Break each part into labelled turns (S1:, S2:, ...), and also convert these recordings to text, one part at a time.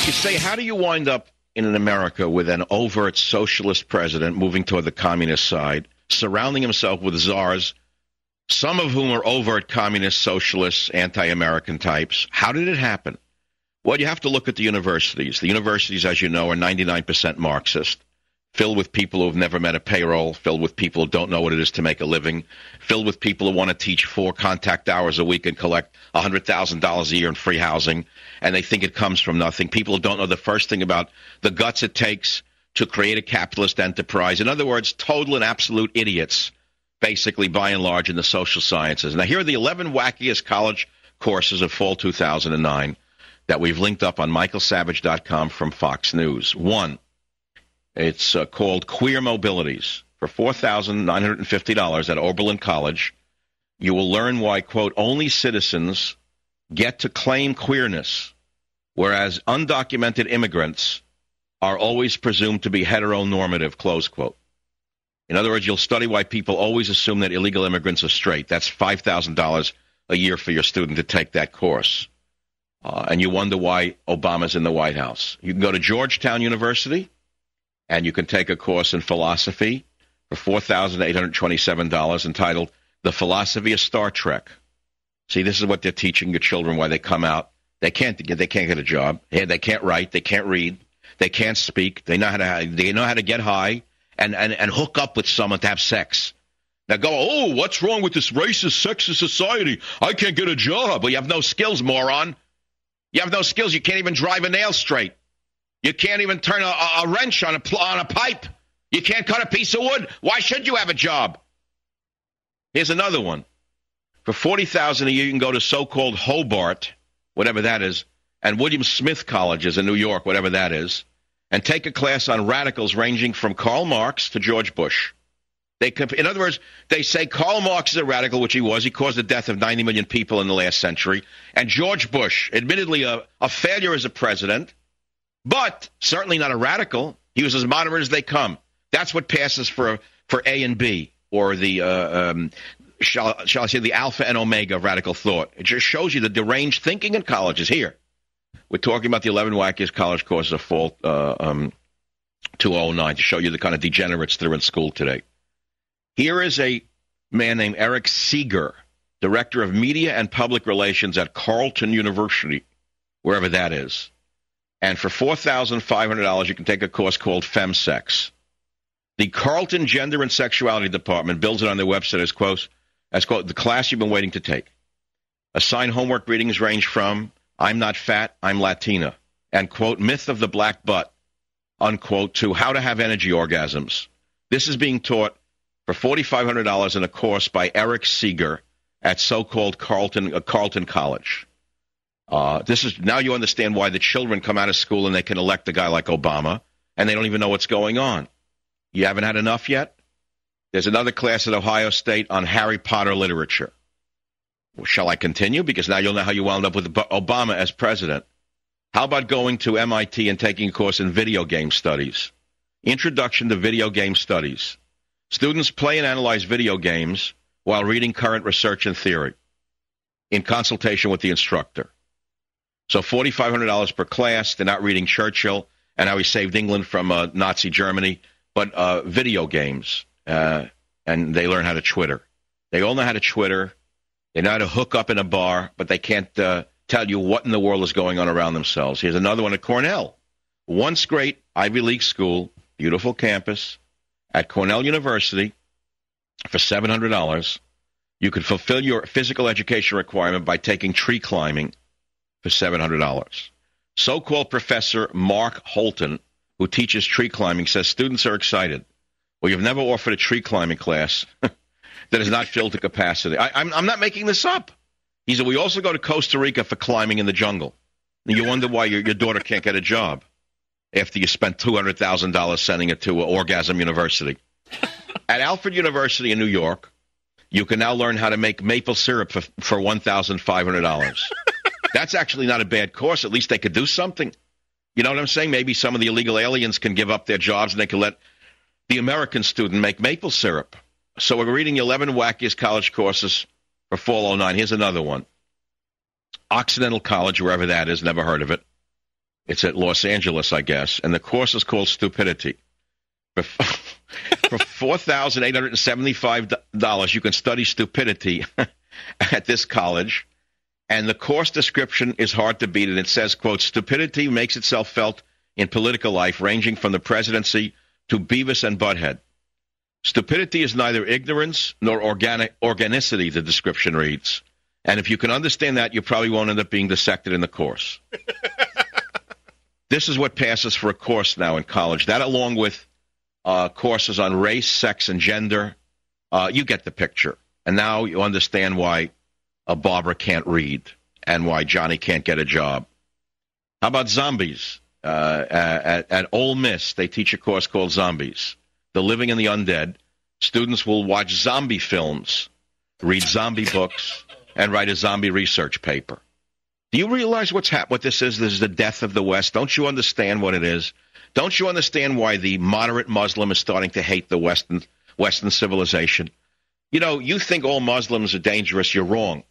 S1: You say, how do you wind up in an America with an overt socialist president moving toward the communist side, surrounding himself with czars, some of whom are overt communist, socialists, anti-American types? How did it happen? Well, you have to look at the universities. The universities, as you know, are 99% Marxist, filled with people who have never met a payroll, filled with people who don't know what it is to make a living, filled with people who want to teach 4 contact hours a week and collect $100,000 a year in free housing, and they think it comes from nothing. People who don't know the first thing about the guts it takes to create a capitalist enterprise. In other words, total and absolute idiots, basically, by and large, in the social sciences. Now, here are the 11 wackiest college courses of fall 2009 that we've linked up on michaelsavage.com from Fox News. 1. It's called Queer Mobilities. For $4,950 at Oberlin College, you will learn why, quote, only citizens get to claim queerness, whereas undocumented immigrants are always presumed to be heteronormative, close quote. In other words, you'll study why people always assume that illegal immigrants are straight. That's $5,000 a year for your student to take that course. And you wonder why Obama's in the White House. You can go to Georgetown University, and you can take a course in philosophy for $4,827 entitled The Philosophy of Star Trek. See, this is what they're teaching your children why they come out. They can't get a job. They can't write. They can't read. They can't speak. They know how to get high and hook up with someone to have sex. Now go, oh, what's wrong with this racist, sexist society? I can't get a job. Well, you have no skills, moron. You have no skills. You can't even drive a nail straight. You can't even turn a wrench on a pipe. You can't cut a piece of wood. Why should you have a job? Here's another one. For $40,000 a year, you can go to so-called Hobart, whatever that is, and William Smith colleges in New York, whatever that is, and take a class on radicals ranging from Karl Marx to George Bush. In other words, they say Karl Marx is a radical, which he was. He caused the death of 90 million people in the last century. And George Bush, admittedly a failure as a president, but certainly not a radical. He was as moderate as they come. That's what passes for A and B, or the, shall I say, the alpha and omega of radical thought. It just shows you the deranged thinking in colleges. Here, we're talking about the 11 wackiest college courses of fall 2009 to show you the kind of degenerates that are in school today. Here is a man named Eric Seeger, Director of Media and Public Relations at Carleton University, wherever that is. And for $4,500, you can take a course called FemSex. The Carleton Gender and Sexuality Department builds it on their website as, quote, the class you've been waiting to take. Assigned homework readings range from I'm not fat, I'm Latina, and, quote, myth of the black butt, unquote, to how to have energy orgasms. This is being taught for $4,500 in a course by Eric Seeger at so-called Carleton College. Now you understand why the children come out of school and they can elect a guy like Obama, and they don't even know what's going on. You haven't had enough yet? There's another class at Ohio State on Harry Potter literature. Well, shall I continue? Because now you'll know how you wound up with Obama as president. How about going to MIT and taking a course in video game studies? Introduction to Video Game Studies. Students play and analyze video games while reading current research and theory in consultation with the instructor. So $4,500 per class. They're not reading Churchill and how he saved England from Nazi Germany, but video games. And they learn how to Twitter. They all know how to Twitter. They know how to hook up in a bar, but they can't tell you what in the world is going on around themselves. Here's another one at Cornell. Once great Ivy League school, beautiful campus. At Cornell University, for $700, you could fulfill your physical education requirement by taking tree climbing for $700. So-called Professor Mark Holton, who teaches tree climbing, says students are excited. Well, you've never offered a tree climbing class that is not filled to capacity. I'm not making this up. He said, we also go to Costa Rica for climbing in the jungle. And you wonder why your daughter can't get a job after you spent $200,000 sending it to Orgasm University. At Alfred University in New York, you can now learn how to make maple syrup for $1,500. That's actually not a bad course. At least they could do something. You know what I'm saying? Maybe some of the illegal aliens can give up their jobs and they can let the American student make maple syrup. So we're reading 11 wackiest college courses for fall 09. Here's another one. Occidental College, wherever that is, never heard of it. It's at Los Angeles, I guess, and the course is called Stupidity. For $4,875, you can study stupidity at this college, and the course description is hard to beat, and it says, quote, stupidity makes itself felt in political life, ranging from the presidency to Beavis and Butthead. Stupidity is neither ignorance nor organicity, the description reads. And if you can understand that, you probably won't end up being dissected in the course. This is what passes for a course now in college. That, along with courses on race, sex, and gender, you get the picture. And now you understand why Barbara can't read and why Johnny can't get a job. How about zombies? At Ole Miss, they teach a course called Zombies. The Living and the Undead. Students will watch zombie films, read zombie books, and write a zombie research paper. Do you realize what this is? This is the death of the West. Don't you understand what it is? Don't you understand why the moderate Muslim is starting to hate the Western civilization? You know, you think all Muslims are dangerous. You're wrong.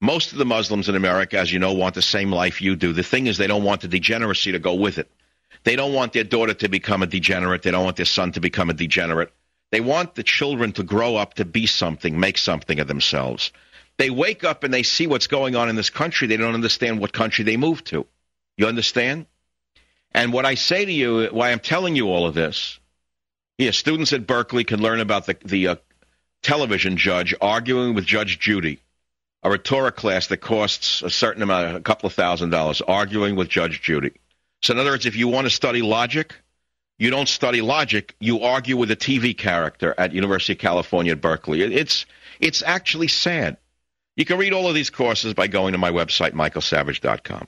S1: Most of the Muslims in America, as you know, want the same life you do. The thing is, they don't want the degeneracy to go with it. They don't want their daughter to become a degenerate. They don't want their son to become a degenerate. They want the children to grow up to be something, make something of themselves. They wake up and they see what's going on in this country. They don't understand what country they moved to. You understand? And what I say to you, why I'm telling you all of this, students at Berkeley can learn about the television judge arguing with Judge Judy, a rhetoric class that costs a certain amount, a couple of $1,000s, arguing with Judge Judy. So in other words, if you want to study logic, you don't study logic, you argue with a TV character at University of California at Berkeley. It's actually sad. You can read all of these courses by going to my website, michaelsavage.com.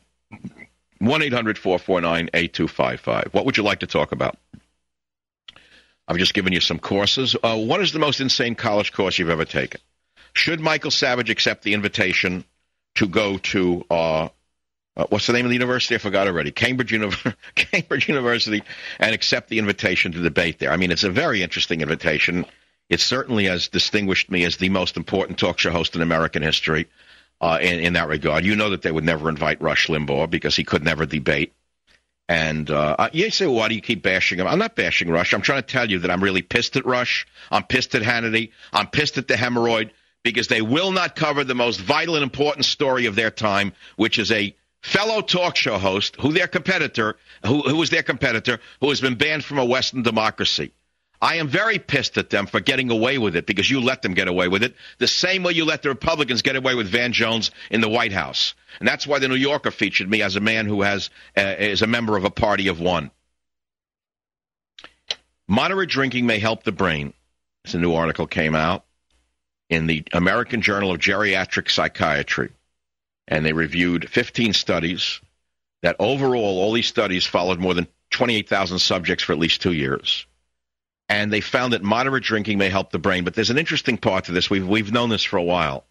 S1: 1-800-449-8255. What would you like to talk about? I've just given you some courses. What is the most insane college course you've ever taken? Should Michael Savage accept the invitation to go to, what's the name of the university? I forgot already. Cambridge University, and accept the invitation to debate there. I mean, it's a very interesting invitation. It certainly has distinguished me as the most important talk show host in American history in that regard. You know that they would never invite Rush Limbaugh because he could never debate. And you say, well, why do you keep bashing him? I'm not bashing Rush. I'm trying to tell you that I'm really pissed at Rush. I'm pissed at Hannity. I'm pissed at the hemorrhoid because they will not cover the most vital and important story of their time, which is a fellow talk show host who was their competitor, who has been banned from a Western democracy. I am very pissed at them for getting away with it because you let them get away with it the same way you let the Republicans get away with Van Jones in the White House. And that's why the New Yorker featured me as a man who is a member of a party of one. Moderate drinking may help the brain. It's a new article came out in the American Journal of Geriatric Psychiatry. And they reviewed 15 studies that overall, all these studies followed more than 28,000 subjects for at least 2 years. And they found that moderate drinking may help the brain. But there's an interesting part to this. We've known this for a while.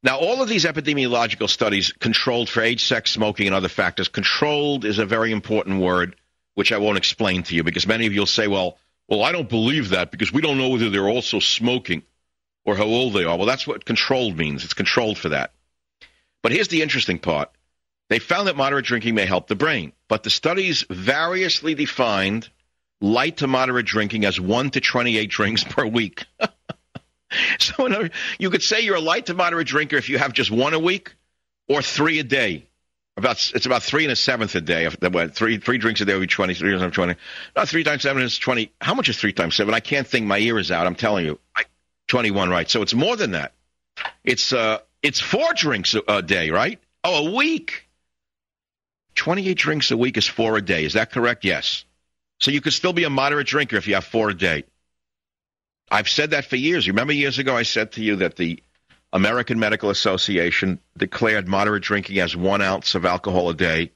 S1: Now, all of these epidemiological studies controlled for age, sex, smoking, and other factors. Controlled is a very important word, which I won't explain to you, because many of you will say, well, I don't believe that because we don't know whether they're also smoking or how old they are. Well, that's what controlled means. It's controlled for that. But here's the interesting part. They found that moderate drinking may help the brain. But the studies variously defined light to moderate drinking as 1 to 28 drinks per week. So you could say you're a light to moderate drinker if you have just 1 a week or 3 a day. It's about 3 1/7 a day. Three drinks a day would be 20. 3 times 20. No, 3 times 7 is 20. How much is 3 times 7? I can't think. My ear is out. I'm telling you. 21, right? So it's more than that. It's 4 drinks a day, right? Oh, a week. 28 drinks a week is 4 a day. Is that correct? Yes. So you could still be a moderate drinker if you have 4 a day. I've said that for years. You remember years ago I said to you that the American Medical Association declared moderate drinking as 1 ounce of alcohol a day,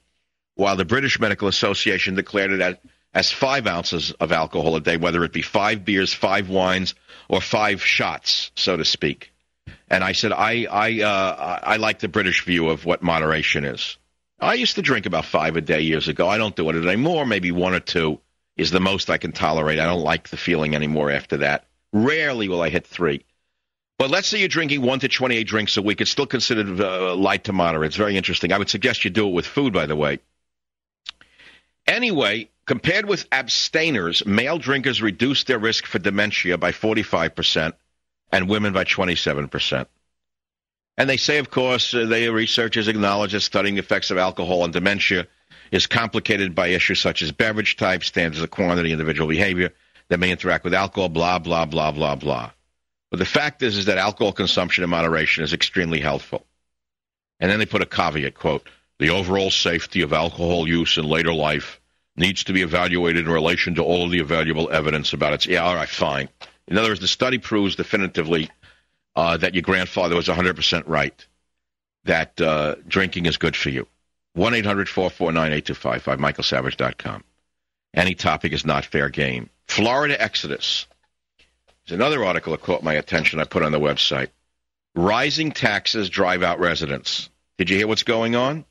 S1: while the British Medical Association declared it as 5 ounces of alcohol a day, whether it be 5 beers, 5 wines, or 5 shots, so to speak. And I said I like the British view of what moderation is. I used to drink about 5 a day years ago. I don't do it anymore. Maybe 1 or 2 is the most I can tolerate. I don't like the feeling anymore after that. Rarely will I hit 3. But let's say you're drinking 1 to 28 drinks a week. It's still considered light to moderate. It's very interesting. I would suggest you do it with food, by the way. anyway, compared with abstainers, male drinkers reduced their risk for dementia by 45% and women by 27%. And they say, of course, researchers acknowledge that studying the effects of alcohol on dementia is complicated by issues such as beverage type, standards of quantity, individual behavior that may interact with alcohol, blah, blah, blah, blah, blah. But the fact is that alcohol consumption in moderation is extremely helpful. And then they put a caveat, quote, the overall safety of alcohol use in later life needs to be evaluated in relation to all of the available evidence about its... Yeah, all right, fine. In other words, the study proves definitively that your grandfather was 100% right, that drinking is good for you. 1-800-449-8255, michaelsavage.com. Any topic is not fair game. Florida Exodus. There's another article that caught my attention I put on the website. Rising taxes drive out residents. Did you hear what's going on?